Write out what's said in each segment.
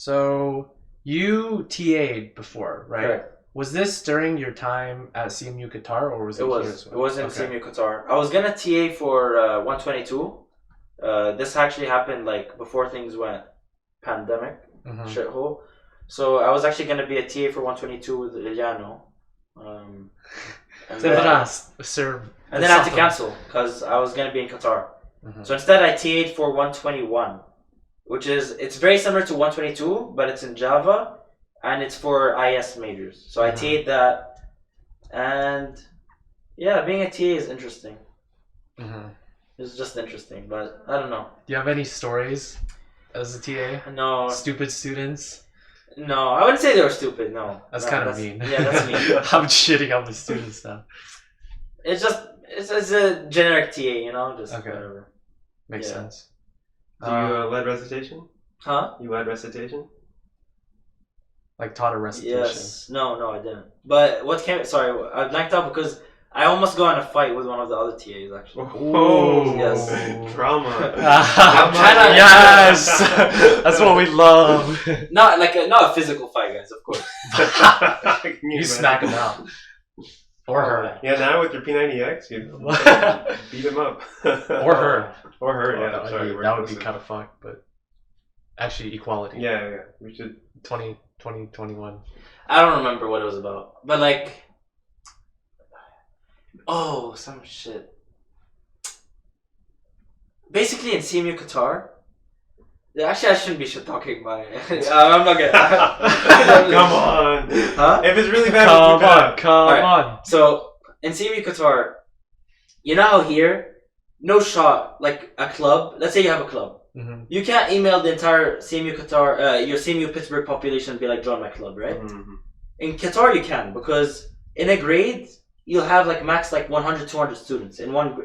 So you TA'd before, right? Correct. Was this during your time at CMU Qatar, or was it here as well? It was in CMU Qatar. I was gonna TA for 122. This actually happened like before things went pandemic shithole. So I was actually gonna be a TA for 122 with Iliano. And then I had to cancel because I was gonna be in Qatar. So instead I TA'd for 121, which is it's very similar to 122, but it's in Java and it's for IS majors. So I TA'd that, and yeah, being a TA is interesting. It's just interesting, but I don't know. Do you have any stories as a TA? No. Stupid students? No, I wouldn't say they were stupid. No, that's kind of mean. Yeah, that's mean. I'm shitting on the students now. It's just it's a generic TA, you know, just whatever. Makes sense. Do you lead recitation? Huh? You led recitation? Like taught a recitation? Yes. No, I didn't. But what came? Sorry, I blanked out because I almost got in a fight with one of the other TAs actually. Oh, yes. Drama. I'm trying to. Yes, that's what we love. Not a physical fight, guys. Of course. You smack him out. Or her. Yeah, now with your P90X, you beat him up. Or her. Or her, yeah. Sorry, that would be kind of fucked, but actually equality. Yeah. We should 2021. I don't remember what it was about, but like, some shit. Basically, in CMU Qatar. Actually, I shouldn't be shit talking about it. I'm not gonna. Come on. Huh? If it's really bad, come on. So in CMU Qatar, you know how here, no shot, like a club. Let's say you have a club. You can't email the entire CMU Qatar, your CMU Pittsburgh population and be like, join my club, right? In Qatar, you can, because in a grade you'll have like max like 100, 200 students in one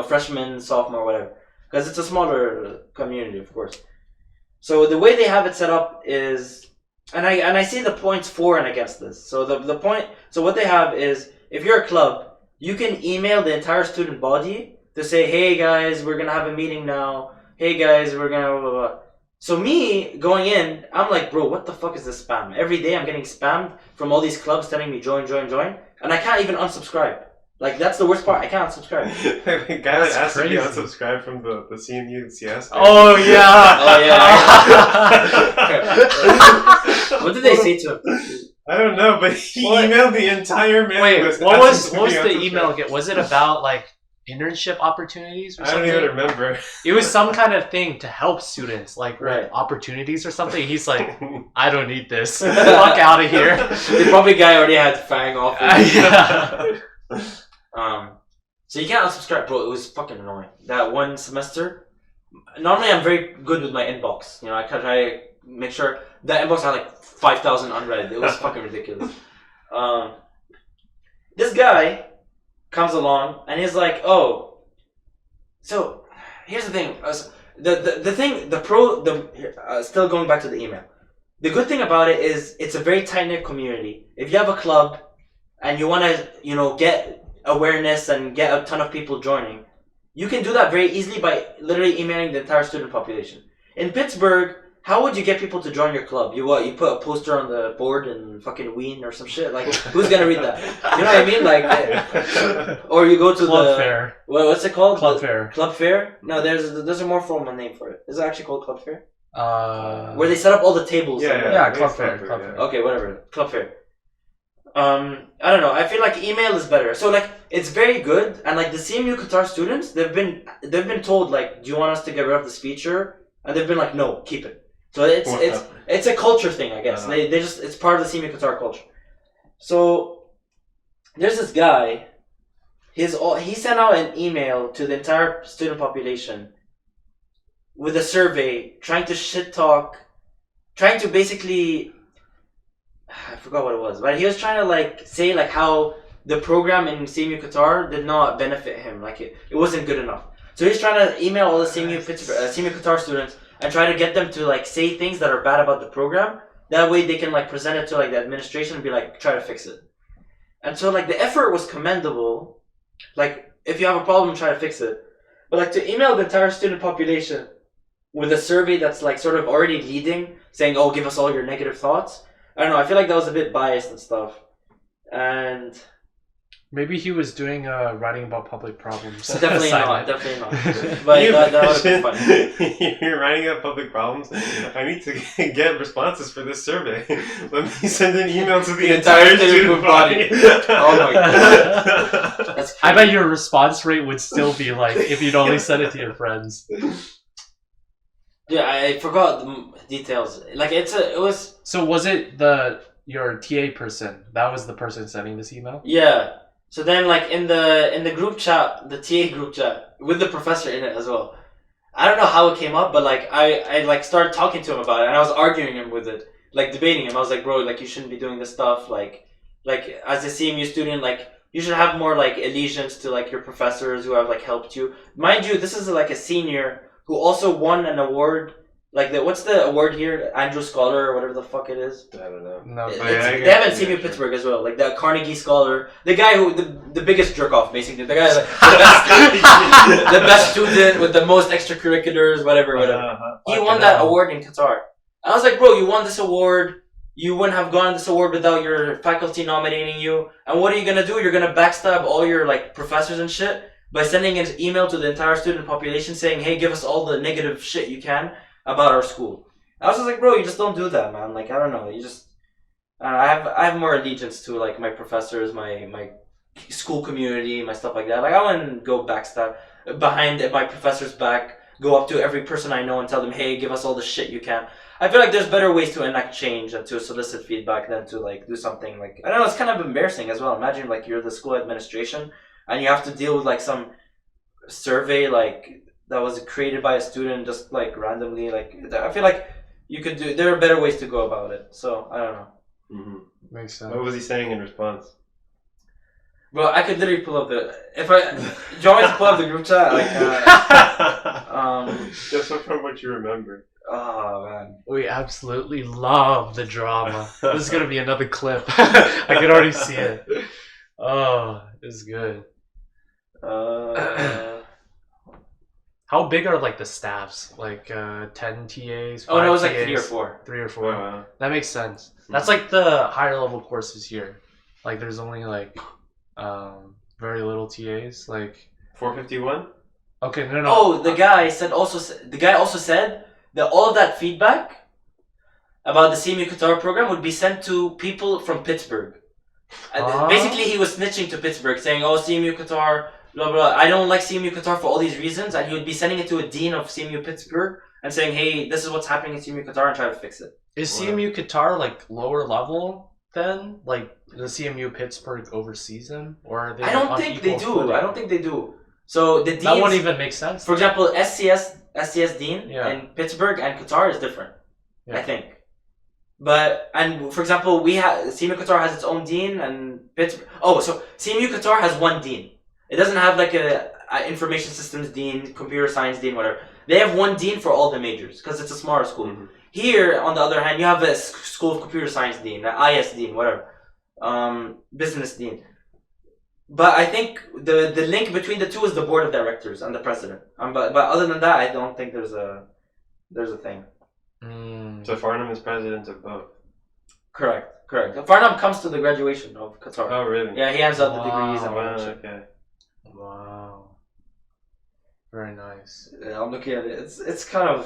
freshman, sophomore, whatever. Because it's a smaller community, of course. So the way they have it set up is, and I see the points for and against this. So so what they have is, if you're a club, you can email the entire student body to say, hey guys, we're gonna have a meeting now. Hey guys, we're gonna blah, blah, blah. So me going in, I'm like, bro, what the fuck is this spam? Every day I'm getting spammed from all these clubs telling me join, and I can't even unsubscribe. Like, that's the worst part. I can't unsubscribe. The guy that asked me to unsubscribe from the CMU CS. Oh, yeah. What did they say to him? I don't know, but he emailed the entire mailing list. What was the email again? Was it about, like, internship opportunities or something? I don't even remember. It was some kind of thing to help students, like opportunities or something. He's like, I don't need this. Fuck out of here. The probably guy already had Fang off. So you can't unsubscribe, bro. It was fucking annoying. That one semester, normally I'm very good with my inbox. You know, I try to make sure that inbox had like 5,000 unread. It was fucking ridiculous. This guy comes along and he's like, oh, so here's the thing. Still going back to the email. The good thing about it is it's a very tight-knit community. If you have a club and you want to, get awareness and get a ton of people joining, you can do that very easily by literally emailing the entire student population. In Pittsburgh, how would you get people to join your club? You put a poster on the board in fucking Wien or some shit? Like, who's gonna read that? You know what I mean? Like, or you go to Club Fair. What's it called? Club Fair. Club Fair? No, there's a more formal name for it. Is it actually called Club Fair? Where they set up all the tables. Club Fair. Club Fair. Okay, whatever. Club Fair. I don't know. I feel like email is better. So like, it's very good, and like the CMU Qatar students, they've been told like, do you want us to get rid of this feature? And they've been like, no, keep it. So it's a culture thing, I guess. They just, it's part of the CMU Qatar culture. So there's this guy. He sent out an email to the entire student population with a survey, trying to basically, I forgot what it was, but he was trying to like say like how the program in CMU Qatar did not benefit him, like it wasn't good enough. So he's trying to email all the CMU Qatar students and try to get them to like say things that are bad about the program. That way they can like present it to like the administration and be like, try to fix it. And so like the effort was commendable. Like if you have a problem, try to fix it. But like to email the entire student population with a survey that's like sort of already leading, saying, "Oh, give us all your negative thoughts." I don't know. I feel like that was a bit biased and stuff. And maybe he was doing writing about public problems. definitely not. assignment. Definitely not. But that would have been funny. You're writing up public problems. I need to get responses for this survey. Let me send an email to the entire student body. Oh my god. That's I bet your response rate would still be like if you'd only send it to your friends. Yeah, I forgot the details. Like it was. So was it your TA person? That was the person sending this email? Yeah. So then, like in the group chat, the TA group chat with the professor in it as well. I don't know how it came up, but like I like started talking to him about it, and I was arguing him with it, like debating him. I was like, bro, like you shouldn't be doing this stuff. Like as a CMU student, like you should have more like allegiance to like your professors who have like helped you. Mind you, this is like a senior who also won an award. Like what's the award here? Andrew Scholar or whatever the fuck it is. I don't know. No. They have it in CMU Pittsburgh as well. Like the Carnegie Scholar, the guy who the biggest jerk off basically. The guy like, the best student with the most extracurriculars, whatever. He won that award in Qatar. I was like, bro, you won this award. You wouldn't have gotten this award without your faculty nominating you. And what are you gonna do? You're gonna backstab all your like professors and shit by sending an email to the entire student population saying, "Hey, give us all the negative shit you can about our school." I was just like, bro, you just don't do that, man. Like, I don't know. You just, I have more allegiance to like my professors, my school community, my stuff like that. Like, I wouldn't go backstab behind my professor's back, go up to every person I know and tell them, "Hey, give us all the shit you can." I feel like there's better ways to enact change and to solicit feedback than to like do something like, I don't know. It's kind of embarrassing as well. Imagine like you're the school administration and you have to deal with like some survey like that was created by a student just like randomly. Like I feel like there are better ways to go about it. So I don't know. Mm-hmm. Makes sense. What was he saying in response? Bro, I could literally pull up do you want me to pull up the group chat? Like, just from what you remember. oh man. We absolutely love the drama. This is gonna be another clip. I can already see it. Oh, this is good. How big are like the staffs? Like 10 TAs? Oh no, it was like TAs? 3 or 4. 3 or 4. Wow. That makes sense. That's like the higher level courses here. Like there's only like very little TAs. Like 451? okay, no. Oh, the guy also said that all of that feedback about the CMU Qatar program would be sent to people from Pittsburgh. Basically, he was snitching to Pittsburgh, saying, "Oh, CMU Qatar, blah blah. I don't like CMU Qatar for all these reasons," and he would be sending it to a dean of CMU Pittsburgh and saying, "Hey, this is what's happening in CMU Qatar," and try to fix it. Is CMU Qatar like lower level then? Like the CMU Pittsburgh oversees them, or are they? I don't on think they equal do. footing? I don't think they do. So the deans, That won't even make sense. for example, SCS Dean Yeah. in Pittsburgh and Qatar is different. Yeah. I think. And for example, CMU Qatar has its own dean and Pittsburgh. Oh, so CMU Qatar has one dean. It doesn't have like a information systems dean, computer science dean, whatever. They have one dean for all the majors because it's a smaller school. Mm-hmm. Here, on the other hand, you have a school of computer science dean, an IS dean, whatever, business dean. But I think the link between the two is the board of directors and the president. But other than that, I don't think there's a thing. So Farnham is president of both. Correct. Farnham comes to the graduation of Qatar. Oh, really? Yeah, he hands out the degrees and all Wow, that shit. okay. Wow. Very nice. Yeah, I'm looking at it. It's kind of.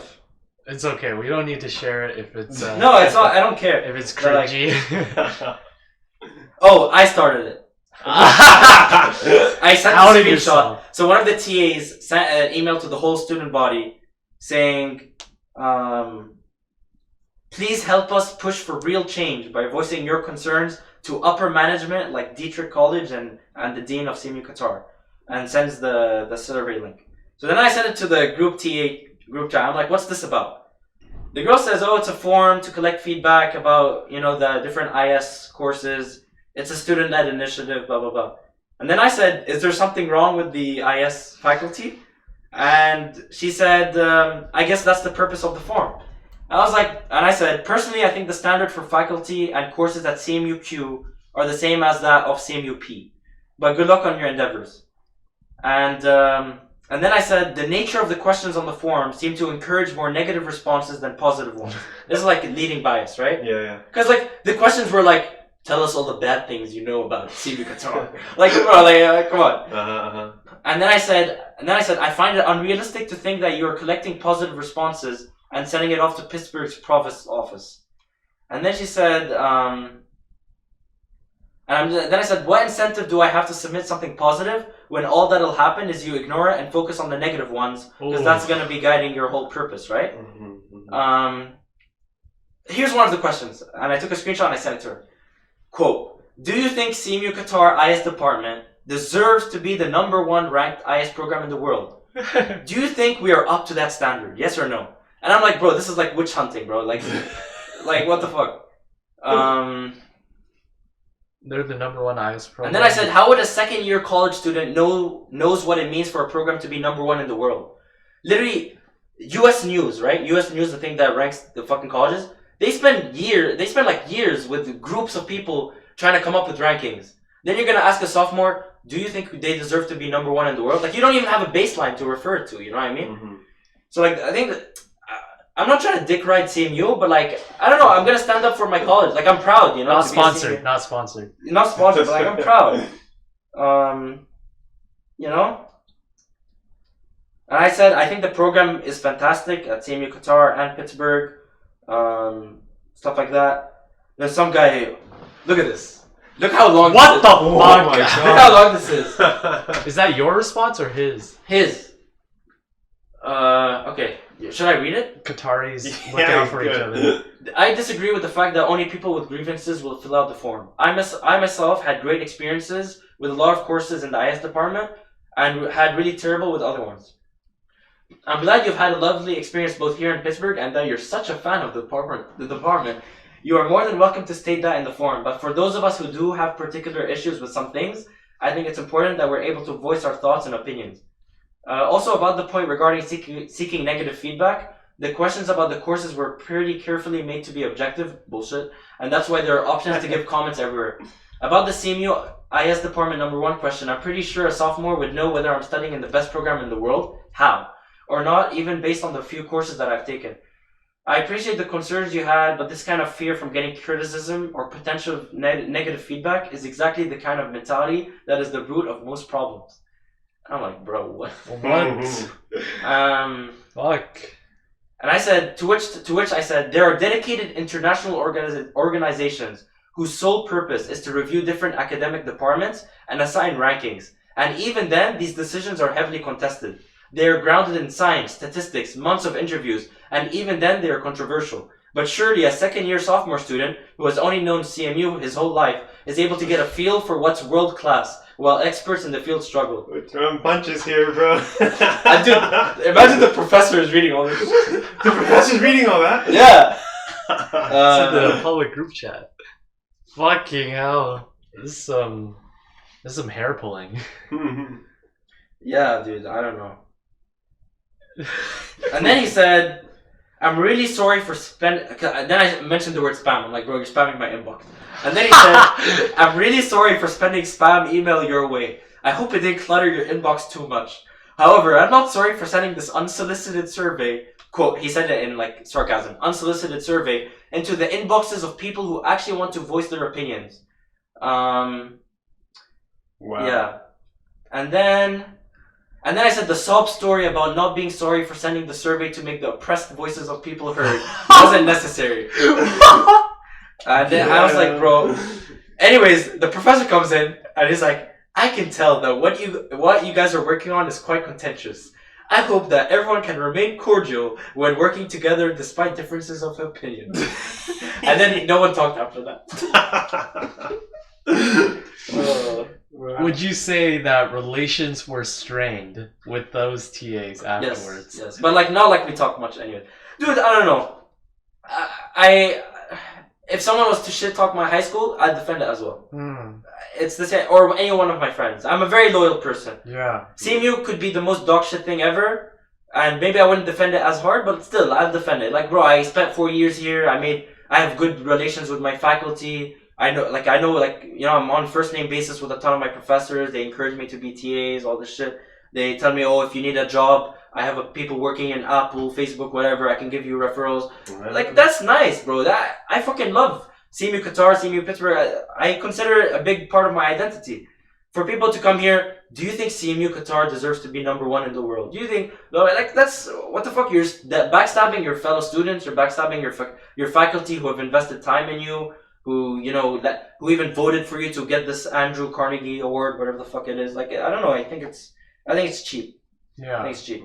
It's okay. We don't need to share it if it's. No, it's not. I don't care. If it's But, like- cringy. Oh, I started it. I sent a Outed screenshot. yourself. So one of the TAs sent an email to the whole student body saying, "Please help us push for real change by voicing your concerns to upper management like Dietrich College and the Dean of CMU Qatar," and sends the survey link. So then I sent it to the group group chat. I'm like, "What's this about?" The girl says, "Oh, it's a forum to collect feedback about, the different IS courses. It's a student-led initiative, blah, blah, blah." And then I said, "Is there something wrong with the IS faculty?" And she said, "I guess that's the purpose of the forum." And I said, "Personally, I think the standard for faculty and courses at CMUQ are the same as that of CMUP. But good luck on your endeavors." And And then I said, the nature of the questions on the forum seemed to encourage more negative responses than positive ones. This is like leading bias, right? Yeah. Because like the questions were like, tell us all the bad things you know about CMU Qatar. Like, bro, like, come on. And then I said, I find it unrealistic to think that you are collecting positive responses and sending it off to Pittsburgh's provost office. And then she said, then I said, what incentive do I have to submit something positive when all that'll happen is you ignore it and focus on the negative ones, because that's going to be guiding your whole purpose, right? Here's one of the questions, and I took a screenshot and I sent it to her. Quote, do you think CMU Qatar IS department deserves to be the #1 ranked IS program in the world? Do you think we are up to that standard? Yes or no? And I'm like, bro, this is like witch hunting, bro. Like what the fuck? They're the #1 IS program. And then I said, how would a second-year college student knows what it means for a program to be #1 in the world? Literally, U.S. News, right? U.S. News, the thing that ranks the fucking colleges. They spend like years with groups of people trying to come up with rankings. Then you're gonna ask a sophomore, do you think they deserve to be #1 in the world? Like, you don't even have a baseline to refer to. You know what I mean? So like, I think that. I'm not trying to dick ride CMU, but like, I don't know, I'm gonna stand up for my college. Like, I'm proud, you know. Not sponsored, but like, I'm proud. You know? And I said, I think the program is fantastic at CMU Qatar and Pittsburgh. Stuff like that. There's some guy, look at this. Look how long What the fuck? Oh my Look how long this is. Is that your response or his? His. Okay. Should I read it? Qataris look out for each other. I disagree with the fact that only people with grievances will fill out the form. I myself had great experiences with a lot of courses in the IS department and had really terrible with other ones. I'm glad you've had a lovely experience both here in Pittsburgh and that you're such a fan of the department. You are more than welcome to state that in the form. But for those of us who do have particular issues with some things, I think it's important that we're able to voice our thoughts and opinions. Also, about the point regarding seeking negative feedback, the questions about the courses were pretty carefully made to be objective. Bullshit. And that's why there are options to give comments everywhere. About the CMU IS department #1 question, I'm pretty sure a sophomore would know whether I'm studying in the best program in the world, how, or not, even based on the few courses that I've taken. I appreciate the concerns you had, but this kind of fear from getting criticism or potential negative feedback is exactly the kind of mentality that is the root of most problems. I'm like, bro, what? Fuck. And I said, to which I said, there are dedicated international organizations whose sole purpose is to review different academic departments and assign rankings. And even then, these decisions are heavily contested. They are grounded in science, statistics, months of interviews, and even then they are controversial. But surely a second-year sophomore student who has only known CMU his whole life is able to get a feel for what's world-class, while experts in the field struggle. We're throwing punches here, bro. Dude, imagine the professor is reading all this. The professor's reading all that? Yeah. It's in the public group chat. Fucking hell. This is some hair pulling. Yeah, dude, I don't know. And then he said, I'm really sorry for then I mentioned the word spam. I'm like, bro, you're spamming my inbox. And then he said, I'm really sorry for spending spam email your way. I hope it didn't clutter your inbox too much. However, I'm not sorry for sending this unsolicited survey, quote, he said it in like sarcasm, unsolicited survey, into the inboxes of people who actually want to voice their opinions. Wow. Yeah. And then I said the sob story about not being sorry for sending the survey to make the oppressed voices of people heard wasn't necessary. And then I was like, bro. Anyways, the professor comes in and he's like, I can tell that what you guys are working on is quite contentious. I hope that everyone can remain cordial when working together despite differences of opinion. And then no one talked after that. Would you say that relations were strained with those TAs afterwards? Yes. But like not like we talk much anyway. Dude, I don't know. If someone was to shit talk my high school, I'd defend it as well. It's the same, or any one of my friends. I'm a very loyal person. Yeah. CMU could be the most dog shit thing ever, and maybe I wouldn't defend it as hard, but still, I'd defend it. Like, bro, I spent 4 years here. I have good relations with my faculty. I know, I'm on first name basis with a ton of my professors. They encourage me to be TAs, all this shit. They tell me, oh, if you need a job, I have people working in Apple, Facebook, whatever. I can give you referrals. Like that's nice, bro. That I fucking love CMU Qatar, CMU Pittsburgh. I consider it a big part of my identity. For people to come here, do you think CMU Qatar deserves to be #1 in the world? Do you think like that's what the fuck? You're backstabbing your fellow students. You're backstabbing your faculty who have invested time in you. Who who even voted for you to get this Andrew Carnegie Award, whatever the fuck it is. Like I don't know. I think it's cheap. Yeah. I think it's cheap.